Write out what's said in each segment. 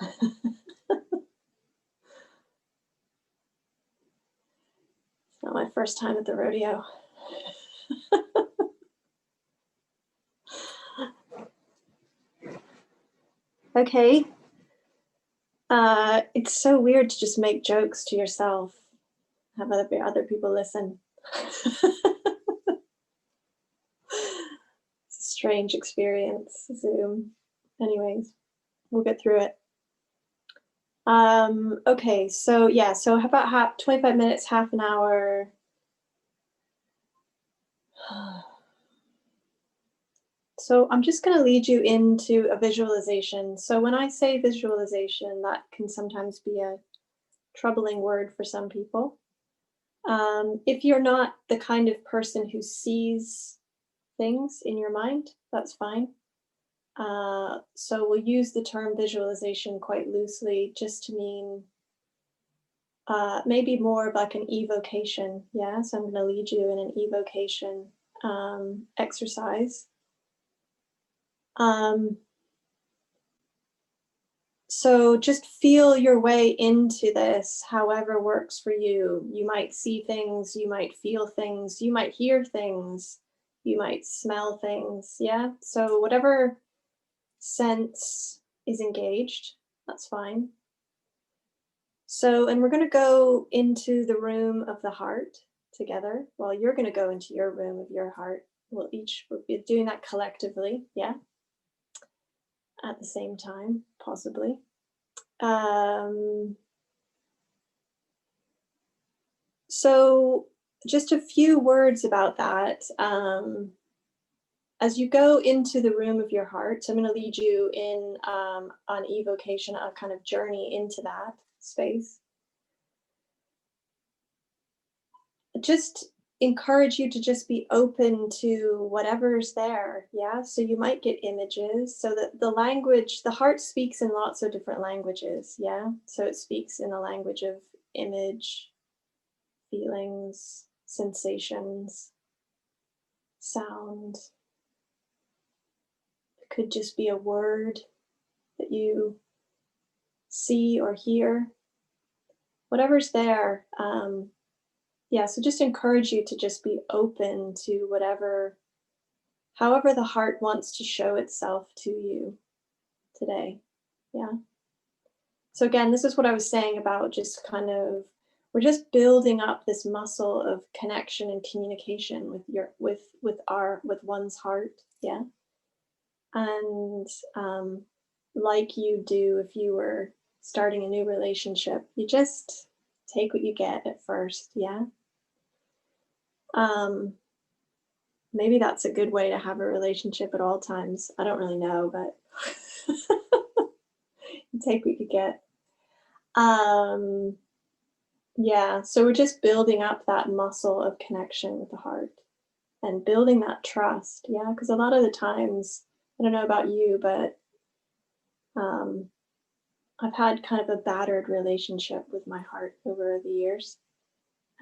It's not my first time at the rodeo. Okay. It's so weird to just make jokes to yourself, have other people listen. It's a strange experience, Zoom. Anyways, we'll get through it. Okay, so yeah, so how about 25 minutes, half an hour? So I'm just going to lead you into a visualization. So when I say visualization, that can sometimes be a troubling word for some people. If you're not the kind of person who sees things in your mind, that's fine. So we'll use the term visualization quite loosely just to mean maybe more of like an evocation. Yeah, so I'm going to lead you in an evocation exercise. So just feel your way into this, however works for you. You might see things, you might feel things, you might hear things, you might smell things. Yeah, so whatever sense is engaged, that's fine. So, and we're going to go into the room of the heart together. Well, you're going to go into your room of your heart. We'll be doing that collectively, yeah, at the same time, possibly. So just a few words about that. As you go into the room of your heart, so I'm going to lead you in on evocation, a kind of journey into that space. Just encourage you to just be open to whatever's there. Yeah, so you might get images. So that the language, the heart speaks in lots of different languages. Yeah, so it speaks in a language of image, feelings, sensations, sound. It could just be a word that you see or hear. Whatever's there. Yeah, so just encourage you to just be open to whatever, however the heart wants to show itself to you today. Yeah. So again, this is what I was saying about just kind of, we're just building up this muscle of connection and communication with one's heart. Yeah. And like you do if you were starting a new relationship, you just take what you get at first. Yeah. Maybe that's a good way to have a relationship at all times. I don't really know, but you take what you get. Yeah, so we're just building up that muscle of connection with the heart and building that trust. Yeah, because a lot of the times, I don't know about you, but I've had kind of a battered relationship with my heart over the years.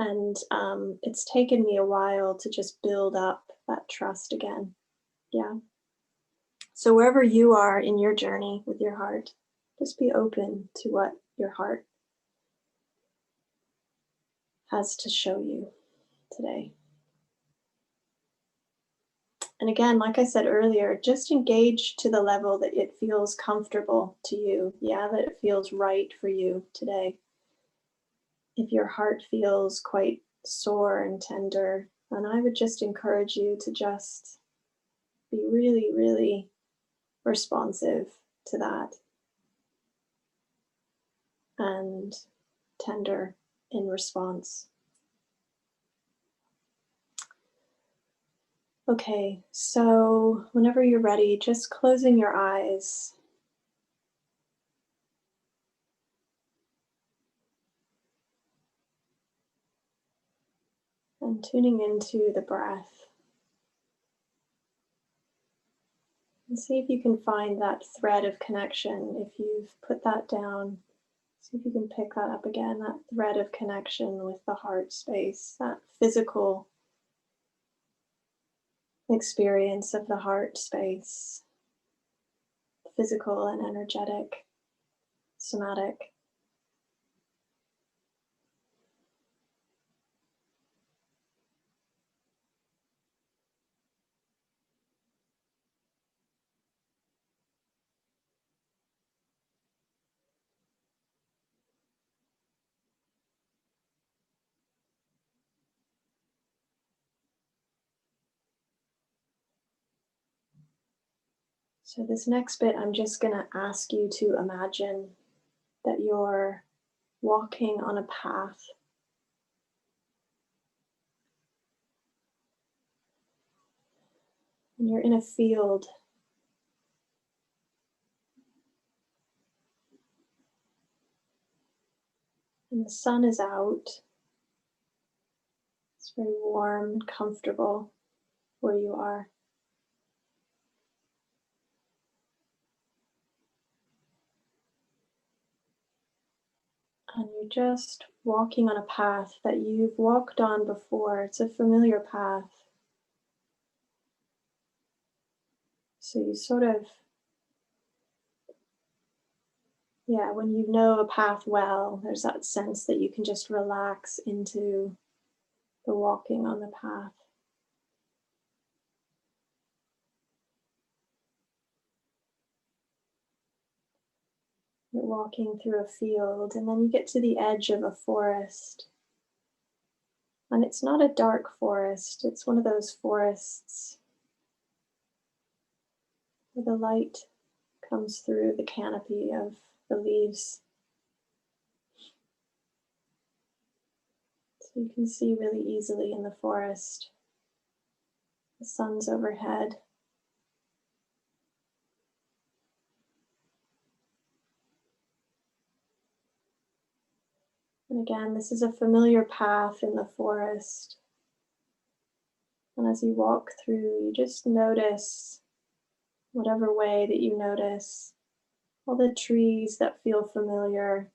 And it's taken me a while to just build up that trust again. Yeah. So wherever you are in your journey with your heart, just be open to what your heart has to show you today. And again, like I said earlier, just engage to the level that it feels comfortable to you. Yeah, that it feels right for you today. If your heart feels quite sore and tender, then I would just encourage you to just be really, really responsive to that and tender in response. Okay, so whenever you're ready, just closing your eyes. And tuning into the breath. And see if you can find that thread of connection. If you've put that down, see if you can pick that up again, that thread of connection with the heart space, that physical experience of the heart space, physical and energetic. somatic. So this next bit, I'm just going to ask you to imagine that you're walking on a path. And you're in a field. And the sun is out. It's very warm and comfortable where you are. And you're just walking on a path that you've walked on before. It's a familiar path. So you sort of, when you know a path well, there's that sense that you can just relax into the walking on the path. You're walking through a field, and then you get to the edge of a forest. And it's not a dark forest, it's one of those forests where the light comes through the canopy of the leaves. So you can see really easily in the forest. The sun's overhead. And again, this is a familiar path in the forest. And as you walk through, you just notice, whatever way that you notice, all the trees that feel familiar,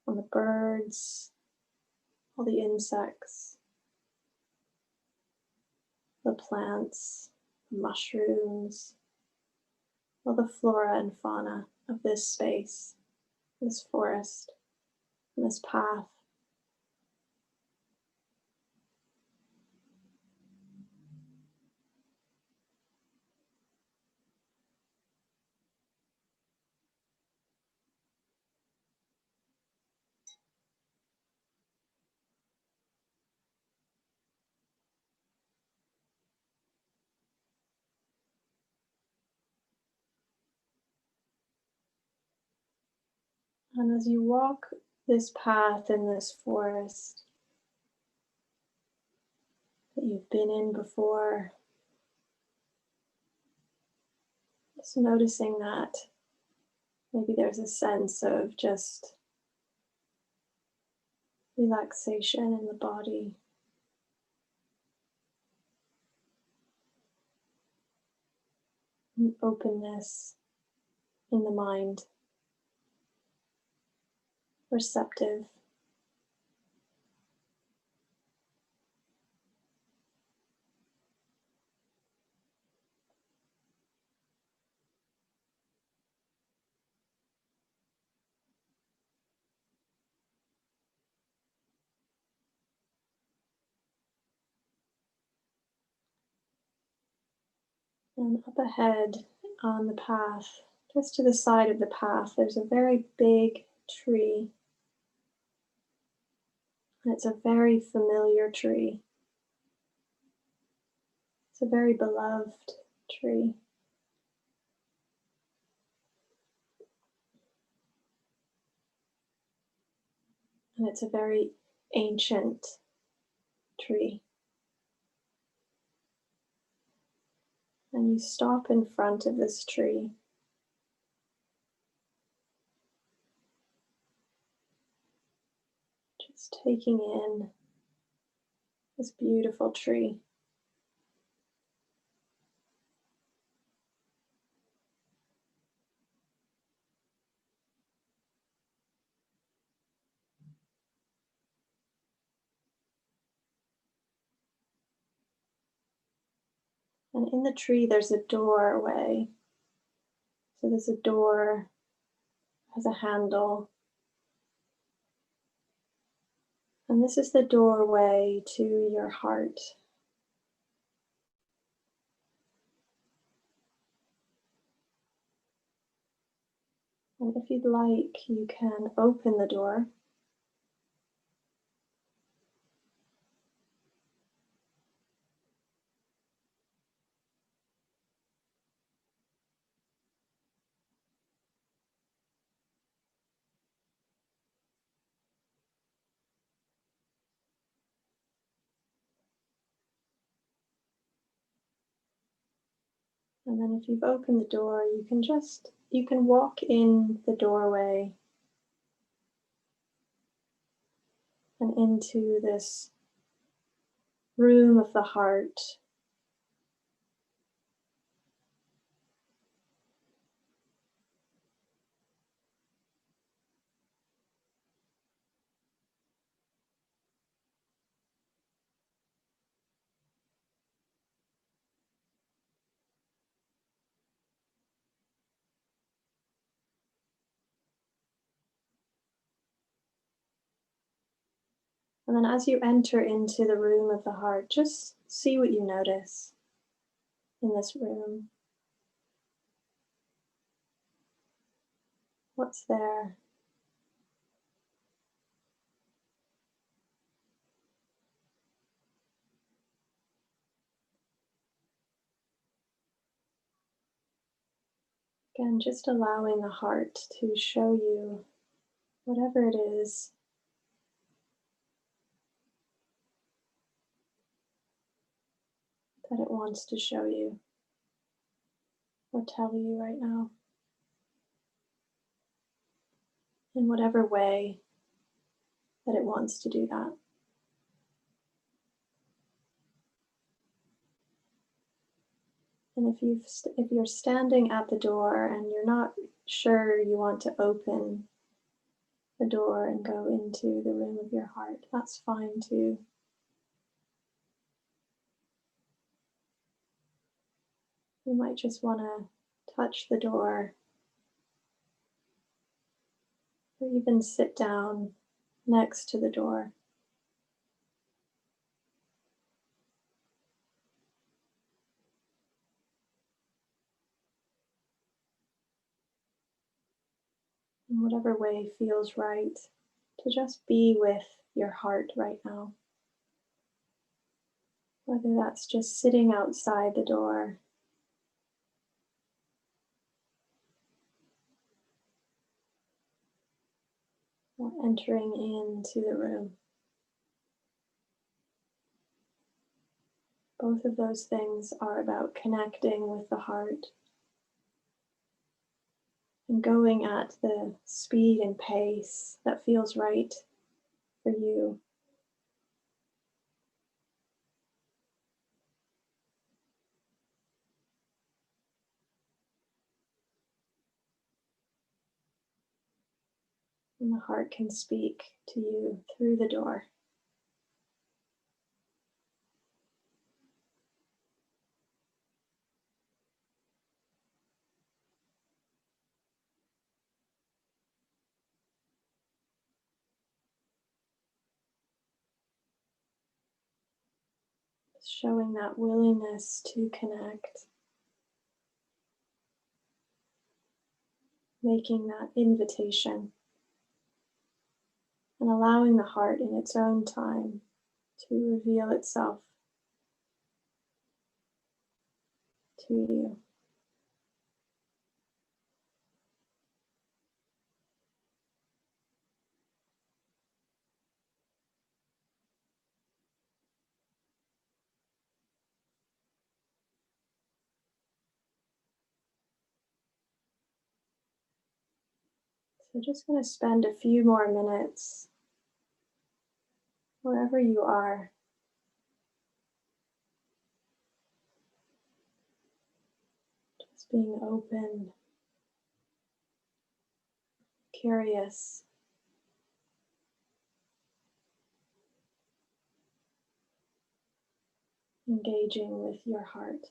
all the birds, all the insects, the plants, the mushrooms, all the flora and fauna of this space, this forest, and this path. And as you walk this path in this forest that you've been in before, just noticing that maybe there's a sense of just relaxation in the body. And openness in the mind. Receptive. And up ahead on the path, just to the side of the path, there's a very big tree. And it's a very familiar tree. It's a very beloved tree. And it's a very ancient tree. And you stop in front of this tree. Just taking in this beautiful tree. And in the tree, there's a doorway. So there's a door has a handle. And this is the doorway to your heart. And if you'd like, you can open the door. And then if you've opened the door, you can walk in the doorway and into this room of the heart. And then as you enter into the room of the heart, just see what you notice in this room. What's there? Again, just allowing the heart to show you whatever it is that it wants to show you or tell you right now, in whatever way that it wants to do that. And if you're standing at the door and you're not sure you want to open the door and go into the room of your heart, that's fine too. You might just want to touch the door or even sit down next to the door. In whatever way feels right, to just be with your heart right now. Whether that's just sitting outside the door or entering into the room. Both of those things are about connecting with the heart and going at the speed and pace that feels right for you. And the heart can speak to you through the door. Showing that willingness to connect. Making that invitation. And allowing the heart in its own time to reveal itself to you. So just going to spend a few more minutes wherever you are, just being open, curious, engaging with your heart.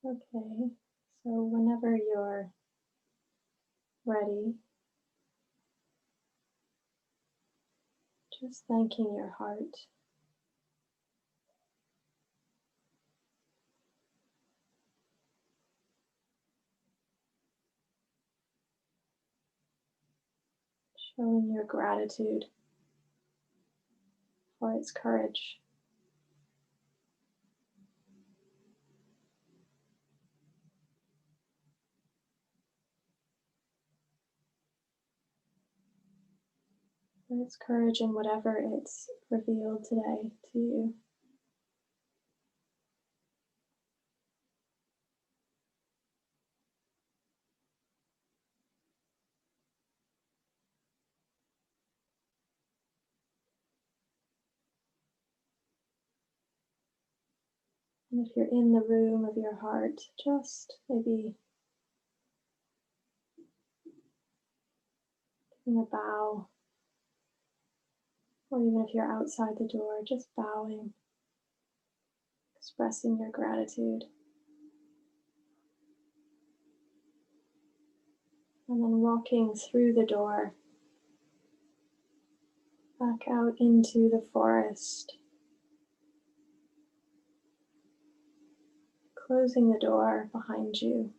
Okay, so whenever you're ready, just thanking your heart. Showing your gratitude for its courage. For its courage in whatever it's revealed today to you. And if you're in the room of your heart, just maybe giving a bow, or even if you're outside the door, just bowing, expressing your gratitude. And then walking through the door, back out into the forest, closing the door behind you.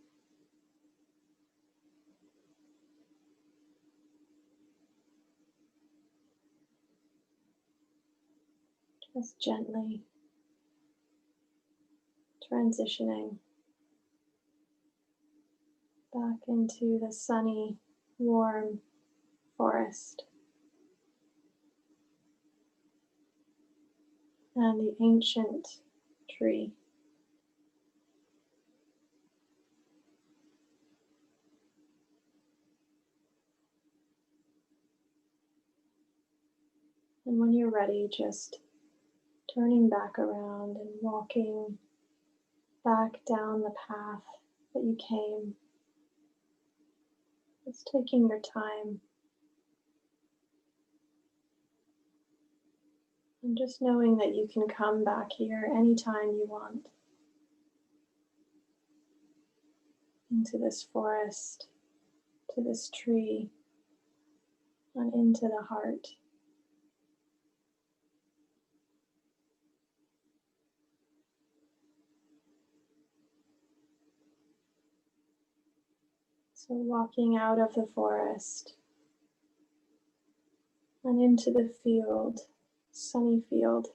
Just gently transitioning back into the sunny, warm forest and the ancient tree. And when you're ready, just turning back around and walking back down the path that you came. Just taking your time and just knowing that you can come back here anytime you want into this forest, to this tree, and into the heart. So walking out of the forest and into the field, sunny field.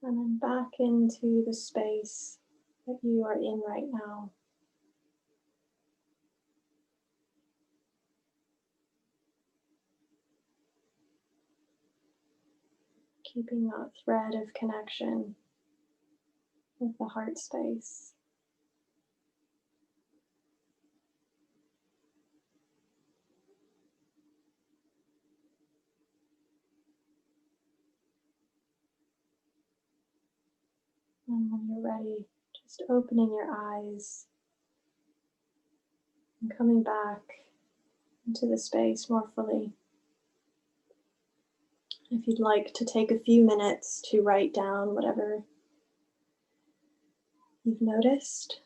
And then back into the space that you are in right now. Keeping that thread of connection with the heart space. And when you're ready, just opening your eyes and coming back into the space more fully. If you'd like to take a few minutes to write down whatever you've noticed.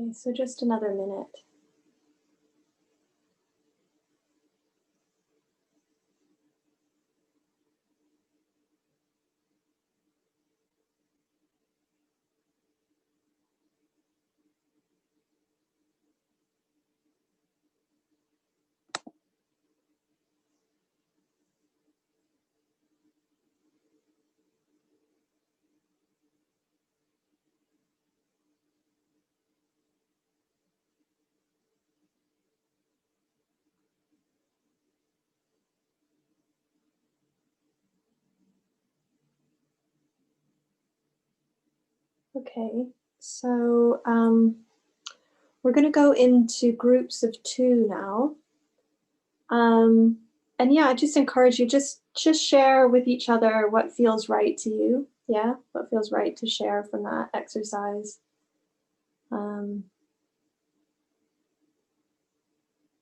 Okay, so just another minute. Okay, so we're going to go into groups of 2 now. And yeah, I just encourage you, just share with each other what feels right to you. Yeah, what feels right to share from that exercise.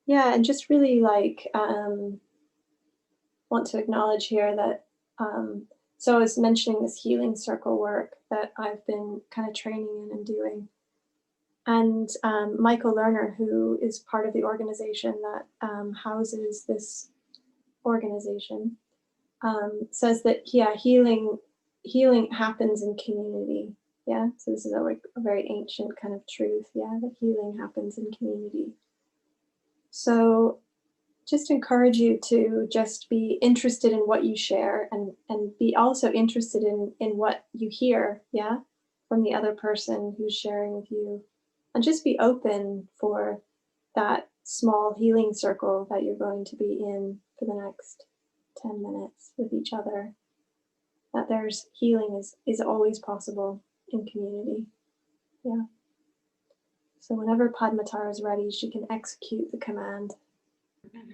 Yeah, and just really like want to acknowledge here that so I was mentioning this healing circle work that I've been kind of training in and doing. And Michael Lerner, who is part of the organization that houses this organization, says that yeah, healing happens in community. Yeah, so this is a very ancient kind of truth. Yeah, that healing happens in community. So just encourage you to just be interested in what you share, and be also interested in what you hear, yeah, from the other person who's sharing with you, and just be open for that small healing circle that you're going to be in for the next 10 minutes with each other. That there's healing is always possible in community. Yeah. So whenever Padmatara is ready, she can execute the command.